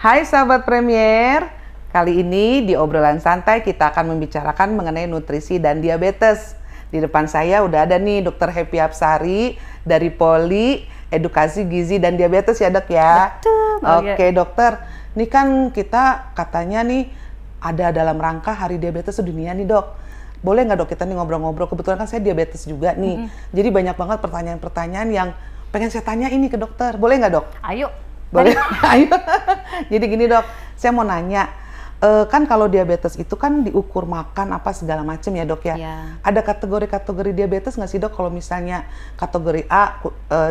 Hai sahabat Premier, kali ini di obrolan santai kita akan membicarakan mengenai nutrisi dan diabetes. Di depan saya udah ada nih Dr. Happy Apsari dari Poli Edukasi Gizi dan Diabetes ya dok ya. Betul. Oke dokter, ini kan kita katanya nih ada dalam rangka Hari Diabetes Sedunia nih dok. Boleh nggak dok kita nih ngobrol-ngobrol, kebetulan kan saya diabetes juga nih. Jadi banyak banget pertanyaan-pertanyaan yang pengen saya tanya ini ke dokter, boleh nggak dok? Ayo. Boleh, ayo. Jadi gini dok, saya mau nanya, kan kalau diabetes itu kan diukur makan apa segala macam ya dok ya. Ya. Ada kategori-kategori diabetes nggak sih dok? Kalau misalnya kategori A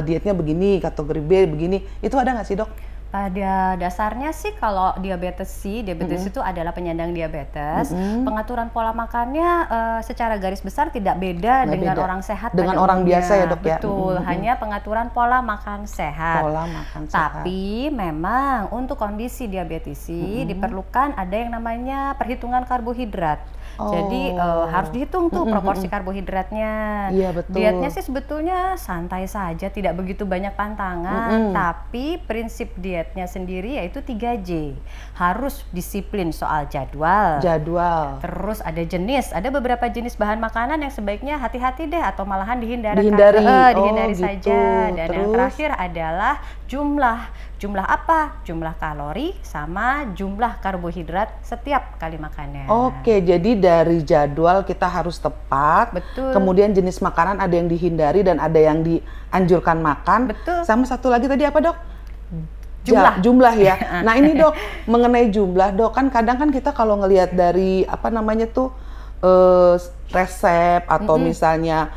dietnya begini, kategori B begini, itu ada nggak sih dok? Pada dasarnya sih kalau diabetes itu adalah penyandang diabetes. Pengaturan pola makannya secara garis besar tidak beda Nggak dengan beda. orang sehat Dengan pada orang umumnya. biasa ya, dok, ya? Betul, hanya pengaturan pola makan sehat. Pola makan sehat. Tapi memang untuk kondisi diabetesi diperlukan ada yang namanya perhitungan karbohidrat. Jadi harus dihitung tuh proporsi karbohidratnya. Iya, betul. Dietnya sih sebetulnya santai saja, tidak begitu banyak pantangan, tapi prinsip dietnya sendiri yaitu 3J. Harus disiplin soal jadwal. Terus ada beberapa jenis bahan makanan yang sebaiknya hati-hati deh atau malahan dihindari Dihindari saja. gitu. Dan yang Terus? terakhir adalah jumlah apa? Jumlah kalori sama jumlah karbohidrat setiap kali makannya. Oke, jadi dari jadwal kita harus tepat. Betul. Kemudian jenis makanan ada yang dihindari dan ada yang dianjurkan makan. Betul. Sama satu lagi tadi apa dok? Jumlah. Ya. Nah ini dok, mengenai jumlah dok, kan kadang kan kita kalau ngelihat dari apa namanya tuh resep atau misalnya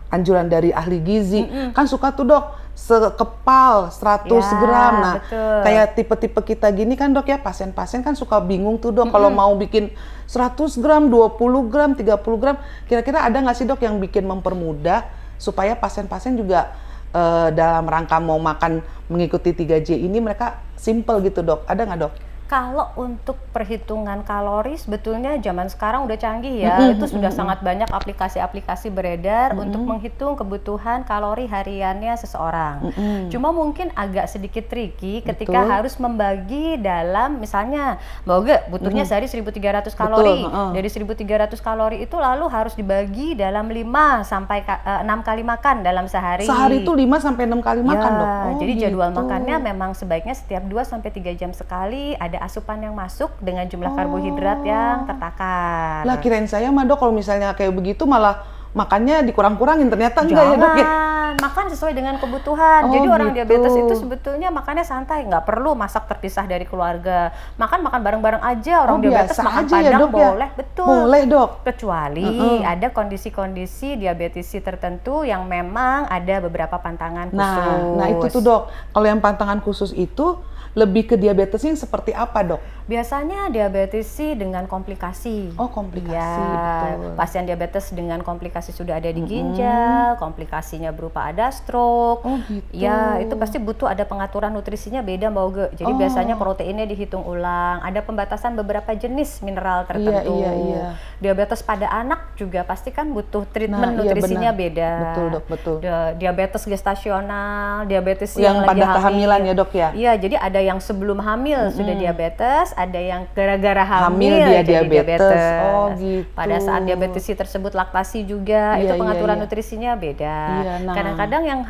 anjuran dari ahli gizi, kan suka tuh dok sekepal 100 Ya, gram. Nah, betul. kayak tipe-tipe kita gini kan dok ya, pasien-pasien kan suka bingung tuh dok kalau mau bikin 100 gram, 20 gram, 30 gram. Kira-kira ada nggak sih dok yang bikin mempermudah supaya pasien-pasien juga dalam rangka mau makan mengikuti 3J ini mereka simple gitu dok? Ada nggak dok? Kalau untuk perhitungan kalori sebetulnya zaman sekarang udah canggih ya. Itu sudah sangat banyak aplikasi-aplikasi beredar untuk menghitung kebutuhan kalori hariannya seseorang. Cuma mungkin agak sedikit tricky ketika Betul. harus membagi dalam misalnya Mbak Oge butuhnya sehari 1.300 kalori. Dari 1.300 kalori itu lalu harus dibagi dalam 5 sampai 6 kali makan dalam sehari. Sehari itu 5 sampai 6 kali makan dok? Oh, Jadi jadwal gitu. makannya memang sebaiknya setiap 2 sampai 3 jam sekali ada asupan yang masuk dengan jumlah karbohidrat yang tertakar. Lah kirain saya mah dok kalau misalnya kayak begitu malah makannya dikurang-kurangin, ternyata enggak ya dok ya? Makan sesuai dengan kebutuhan. Oh, Jadi orang gitu. diabetes itu sebetulnya makannya santai, nggak perlu masak terpisah dari keluarga. Makan bareng-bareng aja. Orang diabetes biasa makan aja ya, padang dok, ya? boleh, betul. Boleh dok. Kecuali ada kondisi-kondisi diabetesi tertentu yang memang ada beberapa pantangan khusus. Nah itu tuh dok, kalau yang pantangan khusus itu lebih ke diabetesnya yang seperti apa dok? Biasanya diabetesi dengan komplikasi. Oh, komplikasi, Ya, betul. pasien diabetes dengan komplikasi sudah ada di ginjal, komplikasinya berupa ada stroke. Oh, gitu. Ya, itu pasti butuh ada pengaturan nutrisinya beda Mbak Oge. Jadi biasanya proteinnya dihitung ulang, ada pembatasan beberapa jenis mineral tertentu. Iya. Diabetes pada anak juga pasti kan butuh treatment Nah, iya, nutrisinya benar. beda. Betul, dok, betul. Diabetes gestasional, diabetes Yang yang lagi pada hamil. kehamilan ya, dok, ya? Iya, jadi ada yang sebelum hamil sudah diabetes, ada yang gara-gara hamil dia jadi diabetes. Oh, gitu. Pada saat diabetesi tersebut laktasi juga, Iya, itu pengaturan iya. nutrisinya beda. Iya, nah. Kadang-kadang yang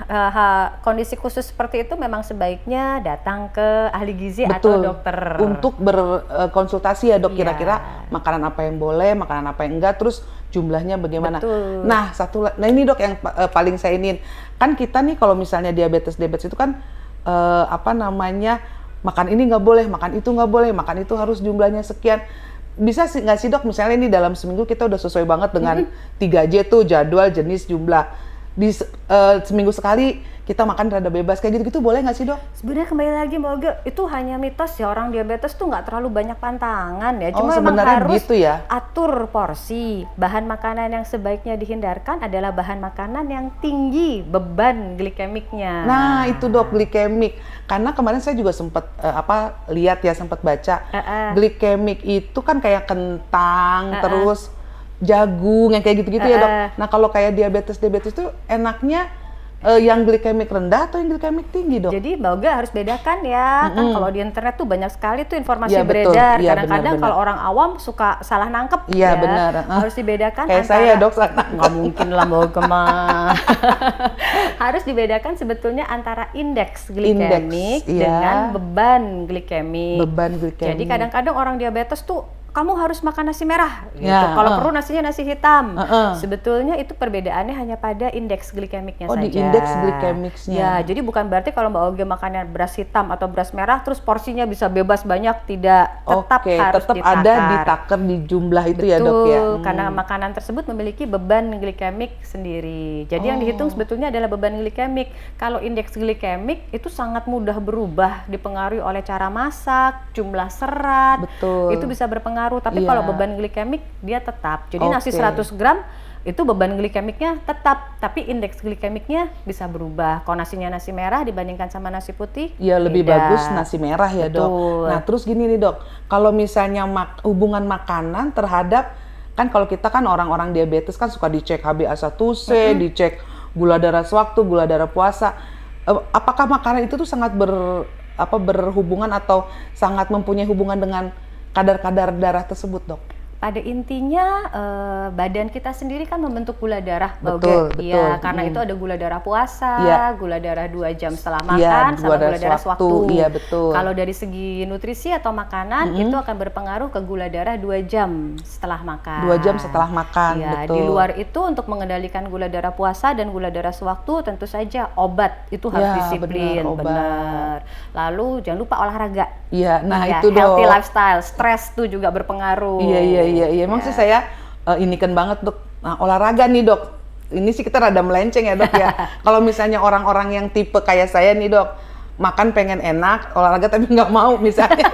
kondisi khusus seperti itu memang sebaiknya datang ke ahli gizi atau Betul. dokter. Untuk berkonsultasi ya dok, Iya. kira-kira makanan apa yang boleh, makanan apa yang enggak, terus jumlahnya bagaimana. Betul. Nah ini dok yang paling saya ingin, kan kita nih kalau misalnya diabetes itu kan makan ini nggak boleh, makan itu nggak boleh, makan itu harus jumlahnya sekian. Bisa sih nggak sih dok, misalnya ini dalam seminggu kita udah sesuai banget dengan 3J tuh, jadwal, jenis, jumlah. Di seminggu sekali kita makan rada bebas, kayak gitu-gitu boleh nggak sih dok? Sebenarnya kembali lagi Mbak Oge, itu hanya mitos ya, orang diabetes tuh nggak terlalu banyak pantangan ya. Oh, Cuma memang sebenarnya harus gitu ya? atur porsi. Bahan makanan yang sebaiknya dihindarkan adalah bahan makanan yang tinggi beban glikemiknya. Nah itu dok, glikemik. Karena kemarin saya juga sempat sempat baca glikemik itu kan kayak kentang, terus jagung yang kayak gitu-gitu ya dok. Nah kalau kayak diabetes itu enaknya yang glikemik rendah atau yang glikemik tinggi, Dok? Jadi Mbak Oga harus bedakan ya, kan kalau di internet tuh banyak sekali tuh informasi Iya, betul. beredar. Iya, Kadang-kadang benar-benar. kalau orang awam suka salah nangkep Iya, ya. benar. Harus dibedakan Kayak antara saya, Dok, salah nangkep. nggak mungkin lah Mbak Oga mah. Harus dibedakan sebetulnya antara indeks glikemik iya. dengan beban glikemik. Beban glikemik. Jadi kadang-kadang orang diabetes tuh kamu harus makan nasi merah gitu. Ya, Kalau perlu nasinya nasi hitam. Uh-uh. Sebetulnya itu perbedaannya hanya pada indeks glikemiknya Oh, saja. di indeks glikemiknya. Ya, jadi bukan berarti kalau Mbak Oge makannya beras hitam atau beras merah terus porsinya bisa bebas banyak, tidak. Tetap Oke, harus tetap ditakar. ada ditaker di jumlah itu ya, Dok ya. Karena makanan tersebut memiliki beban glikemik sendiri. Jadi yang dihitung sebetulnya adalah beban glikemik. Kalau indeks glikemik itu sangat mudah berubah, dipengaruhi oleh cara masak, jumlah serat. Betul. Itu bisa berpengaruh. Tapi Iya. kalau beban glikemik dia tetap. Jadi nasi Oke. 100 gram itu beban glikemiknya tetap, tapi indeks glikemiknya bisa berubah. Kalau nasinya nasi merah dibandingkan sama nasi putih, Ya lebih beda. bagus nasi merah ya, Dok. Betul. Nah, terus gini nih, Dok. Kalau misalnya hubungan makanan terhadap, kan kalau kita kan orang-orang diabetes kan suka dicek HbA1c, dicek gula darah sewaktu, gula darah puasa. Apakah makanan itu tuh sangat berhubungan atau sangat mempunyai hubungan dengan kadar-kadar darah tersebut, Dok? Pada intinya badan kita sendiri kan membentuk gula darah, Mbak Betul, Oge. betul. Iya, karena itu ada gula darah puasa, Iya. gula darah 2 jam setelah Iya, makan, sama gula darah sewaktu. Iya, betul. Kalau dari segi nutrisi atau makanan itu akan berpengaruh ke gula darah 2 jam setelah makan. 2 jam setelah makan, Iya, betul. di luar itu untuk mengendalikan gula darah puasa dan gula darah sewaktu tentu saja obat itu harus Ya, disiplin, benar, obat. benar. Lalu jangan lupa olahraga. Iya, nah Ya, itu, healthy Dok. lifestyle, stres tuh juga berpengaruh. Iya. Emang sih saya inikan banget, Dok. Nah, olahraga nih, Dok. Ini sih kita rada melenceng ya, Dok ya. Kalau misalnya orang-orang yang tipe kayak saya nih, Dok, makan pengen enak, olahraga tapi nggak mau misalnya.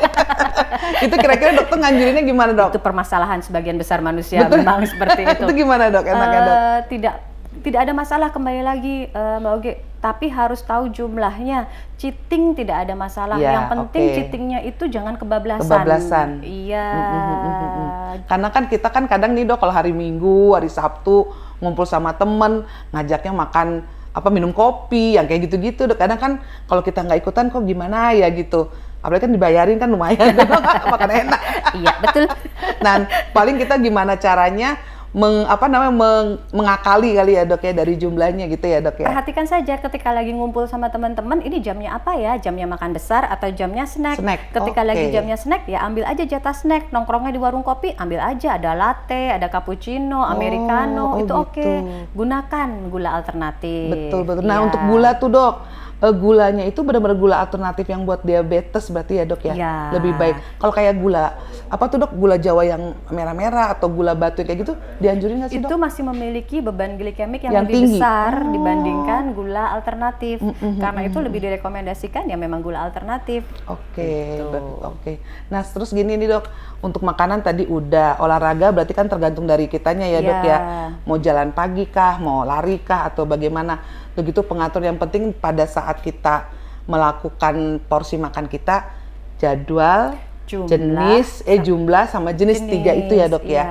Itu kira-kira dokter nganjurinnya gimana, Dok? Itu permasalahan sebagian besar manusia. Betul. Memang seperti itu. Itu gimana, Dok? Enaknya, Dok? Tidak ada masalah, kembali lagi Mbak Oge, tapi harus tahu jumlahnya. Cheating tidak ada masalah. Ya, Yang penting oke. cheatingnya itu jangan kebablasan. Kebablasan. Iya. Karena kan kita kan kadang nih, Dok, kalau hari Minggu, hari Sabtu ngumpul sama temen, ngajaknya makan minum kopi, yang kayak gitu-gitu. Dok. Kadang kan kalau kita nggak ikutan kok gimana ya gitu. Apalagi kan dibayarin kan lumayan, makan enak. Iya, betul. Nah, paling kita gimana caranya mengakali kali ya, Dok ya, dari jumlahnya gitu ya, Dok ya. Perhatikan saja ketika lagi ngumpul sama teman-teman, ini jamnya apa ya? Jamnya makan besar atau jamnya snack? Ketika oke. lagi jamnya snack, ya ambil aja jatah snack. Nongkrongnya di warung kopi, ambil aja. Ada latte, ada cappuccino, americano, itu gitu. oke. Gunakan gula alternatif. Betul. Nah, Iya. untuk gula tuh, Dok, gulanya itu benar-benar gula alternatif yang buat diabetes berarti ya, Dok ya? Iya. Lebih baik. Kalau kayak gula, Dok, gula Jawa yang merah-merah atau gula batu kayak gitu, dianjurin nggak sih, Itu Dok? masih memiliki beban glikemik yang Yang lebih tinggi. besar dibandingkan gula alternatif. Karena itu lebih direkomendasikan ya memang gula alternatif. Oke. Oke. Nah, terus gini nih, Dok, untuk makanan tadi udah, olahraga berarti kan tergantung dari kitanya ya, Dok ya. Mau jalan pagi kah, mau lari kah, atau bagaimana. Begitu pengatur, yang penting pada saat kita melakukan porsi makan kita, jadwal, jumlah sama jenis 3 itu ya, Dok ya.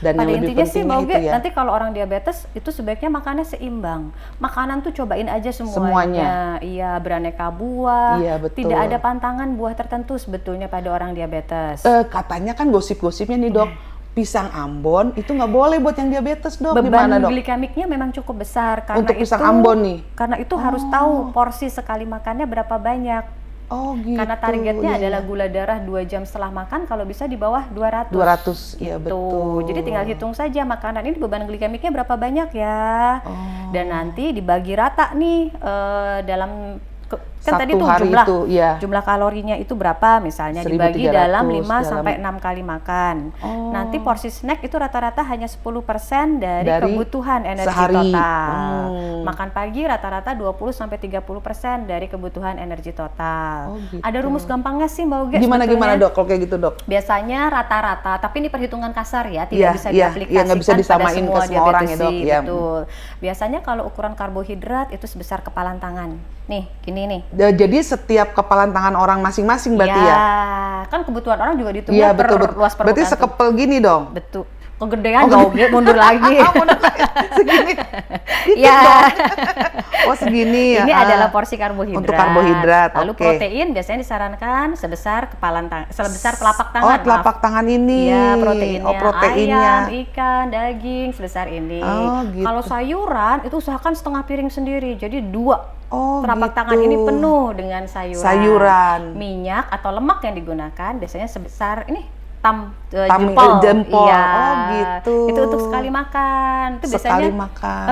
Dan pada yang lebih intinya sih pentingnya Mbak itu Oge, ya. nanti kalau orang diabetes itu sebaiknya makannya seimbang. Makanan tuh cobain aja semuanya. Semuanya. Iya, beraneka buah. Iya, betul. Tidak ada pantangan buah tertentu sebetulnya pada orang diabetes. Katanya kan gosip-gosipnya nih, Dok, pisang Ambon itu nggak boleh buat yang diabetes, Dok. Beban Gimana, Dok? glikemiknya memang cukup besar karena Untuk pisang Ambon nih? Karena itu harus tahu porsi sekali makannya berapa banyak. Oh gitu. Karena targetnya iya, adalah iya. gula darah 2 jam setelah makan, kalau bisa di bawah 200. 200, iya Gitu. betul. Jadi tinggal hitung saja makanan ini beban glikemiknya berapa banyak ya. Oh. Dan nanti dibagi rata nih dalam kan tadi Satu tuh hari jumlah itu, iya. jumlah kalorinya itu berapa, misalnya dibagi 1.300 dalam 5 dalam- sampai 6 kali makan. Oh. Nanti porsi snack itu rata-rata hanya 10% dari kebutuhan energi sehari. total. Makan pagi rata-rata 20 sampai 30% dari kebutuhan energi total. Oh, gitu. Ada rumus gampangnya sih Mbak Uge. Gimana sebetulnya. Dok kalau kayak gitu, Dok? Biasanya rata-rata, tapi ini perhitungan kasar ya, Iya, tidak bisa iya, diaplikasikan iya, nggak bisa pada disamain ke semua semua orang ya, Dok. diabetesi, Iya. betul. Biasanya kalau ukuran karbohidrat itu sebesar kepalan tangan. Nih, gini nih. Jadi setiap kepalan tangan orang masing-masing berarti ya? Kan kebutuhan orang juga dihitung Iya, per betul. luas permukaan. Berarti tuh. sekepel gini dong? Betul. Kegedean Mbak Uge, mundur lagi. Segini. Dikit Iya. dong. Oh, segini gini. Ini adalah porsi karbohidrat. Untuk karbohidrat. Lalu protein biasanya disarankan sebesar sebesar telapak tangan. Oh, telapak tangan ini. Iya, proteinnya. Oh, proteinnya. Ayam, ikan, daging sebesar ini. Oh, gitu. Kalau sayuran itu usahakan setengah piring sendiri. Jadi 2 telapak gitu. tangan ini penuh dengan sayuran. Sayuran. Minyak atau lemak yang digunakan biasanya sebesar ini jempol. Iya. Oh, gitu. Itu untuk sekali makan. Itu sekali biasanya makan.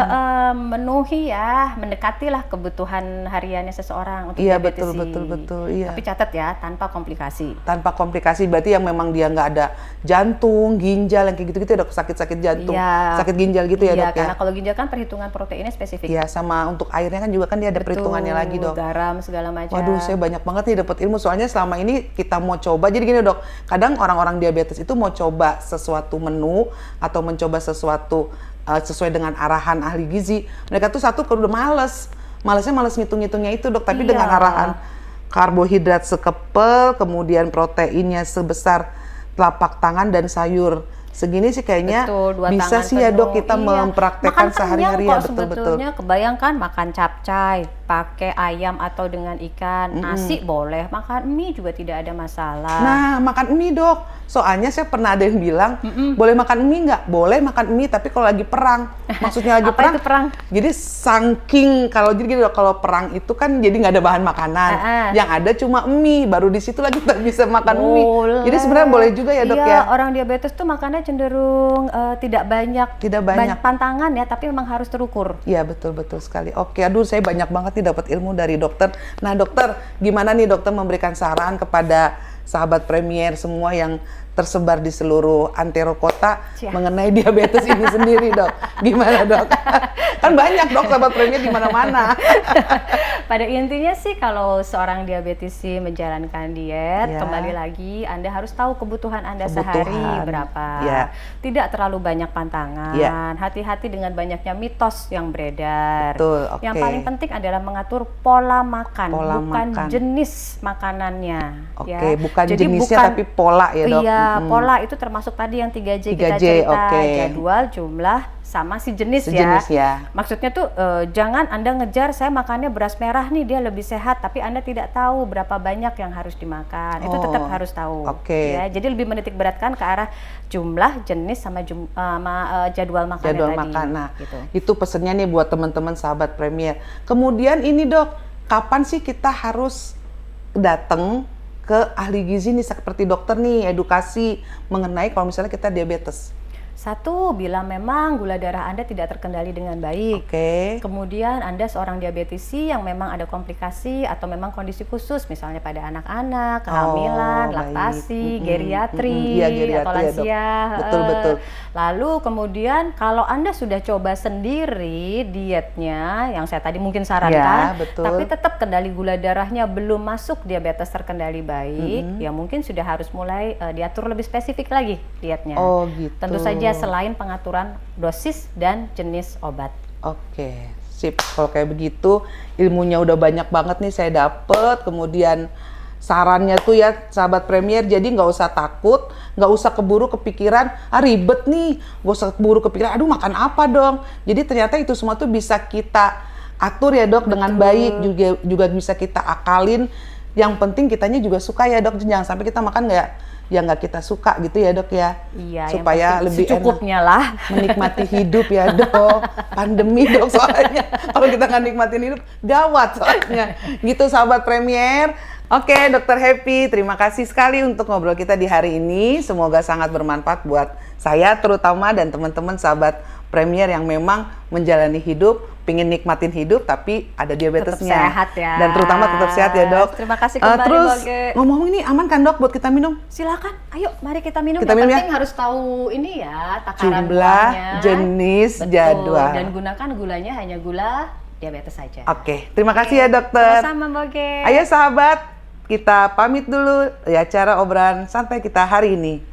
Memenuhi ya, mendekatilah kebutuhan hariannya seseorang untuk Iya, diabetes. betul. Iya. Tapi catat ya, tanpa komplikasi. Tanpa komplikasi berarti yang memang dia nggak ada jantung, ginjal yang kayak gitu-gitu ya dok, sakit-sakit jantung, sakit ginjal gitu ya dok ya. Karena kalau ginjal kan perhitungan proteinnya spesifik. Iya, sama untuk airnya kan juga kan dia ada perhitungannya lagi dok. Garam segala macam. Waduh, saya banyak banget nih dapat ilmu. Soalnya selama ini kita mau coba, jadi gini dok, kadang orang-orang diabetes itu mau coba sesuatu menu atau mencoba sesuatu sesuai dengan arahan ahli gizi. Mereka tuh satu udah malesnya ngitung-ngitungnya itu dok. Tapi dengan arahan karbohidrat sekepel, kemudian proteinnya sebesar telapak tangan dan sayur segini sih kayaknya bisa sih ya dok kita mempraktekkan sehari-hari ya betul-betul. Kebayangkan makan capcay pakai ayam atau dengan ikan, nasi boleh, makan mie juga tidak ada masalah. Nah, makan mie dok, soalnya saya pernah ada yang bilang boleh makan mie nggak? Boleh makan mie tapi kalau lagi perang, maksudnya lagi Apa itu perang? Jadi saking kalau jadi dok, kalau perang itu kan jadi nggak ada bahan makanan, yang ada cuma mie, baru di situ lagi kita bisa makan mie. Jadi sebenarnya boleh juga ya dok ya. Orang diabetes tuh makannya cenderung tidak banyak pantangan ya, tapi memang harus terukur. Iya betul sekali. Oke, aduh saya banyak banget nih dapat ilmu dari dokter. Nah dokter, gimana nih dokter memberikan saran kepada sahabat Premier semua yang tersebar di seluruh antero kota mengenai diabetes ini sendiri dok? Gimana dok? Kan banyak dok sahabat Premier di mana-mana. Pada intinya sih kalau seorang diabetesi menjalankan diet, kembali lagi Anda harus tahu kebutuhan Anda sehari berapa. Tidak terlalu banyak pantangan. Hati-hati dengan banyaknya mitos yang beredar. Yang paling penting adalah mengatur pola makan, bukan jenis makanannya. Bukan jadi jenisnya tapi pola ya dok. Pola itu termasuk tadi yang 3J kita cerita, jadwal, jumlah, sama si jenis ya. Maksudnya tuh jangan Anda ngejar saya makannya beras merah nih dia lebih sehat, tapi Anda tidak tahu berapa banyak yang harus dimakan. Itu tetap harus tahu. Ya, jadi lebih menitik beratkan ke arah jumlah, jenis sama jadwal makannya tadi. Nah, itu pesennya nih buat teman-teman sahabat Premier. Kemudian ini dok, kapan sih kita harus datang ke ahli gizi nih seperti dokter nih, edukasi mengenai kalau misalnya kita diabetes? Satu, bila memang gula darah Anda tidak terkendali dengan baik. Kemudian Anda seorang diabetesi yang memang ada komplikasi atau memang kondisi khusus, misalnya pada anak-anak, kehamilan, laktasi, geriatri, atau lansia. Ya, betul. Lalu kemudian kalau Anda sudah coba sendiri dietnya, yang saya tadi mungkin sarankan, tapi tetap kendali gula darahnya belum masuk diabetes terkendali baik, ya mungkin sudah harus mulai diatur lebih spesifik lagi dietnya. Tentu saja selain pengaturan dosis dan jenis obat. Sip. Kalau kayak begitu ilmunya udah banyak banget nih saya dapet. Kemudian sarannya tuh ya sahabat Premier, jadi nggak usah takut, nggak usah keburu kepikiran, ribet nih, nggak usah keburu kepikiran, aduh makan apa dong. Jadi ternyata itu semua tuh bisa kita atur ya dok dengan baik, juga bisa kita akalin. Yang penting kitanya juga suka ya dok, jangan sampai kita makan nggak kita suka gitu ya dok ya. Supaya lebih secukupnya lah menikmati hidup ya dok. Pandemi dok soalnya kalau kita nggak nikmatin hidup gawat soalnya. Gitu sahabat Premier. Oke, Dokter Happy, terima kasih sekali untuk ngobrol kita di hari ini. Semoga sangat bermanfaat buat saya terutama dan teman-teman sahabat Premier yang memang menjalani hidup, pingin nikmatin hidup tapi ada diabetesnya. Tetap sehat ya. Dan terutama tetap sehat ya dok. Terima kasih kembali terus Boge. ngomong ini aman kan dok buat kita minum? Silakan, ayo mari kita minum. Yang penting harus tahu ini ya, takaran jumlah, buahnya, jenis, jadwal. Dan gunakan gulanya hanya gula diabetes saja. Terima kasih ya dokter. Sama-sama Boge. Ayo sahabat, kita pamit dulu ya acara obrolan santai kita hari ini.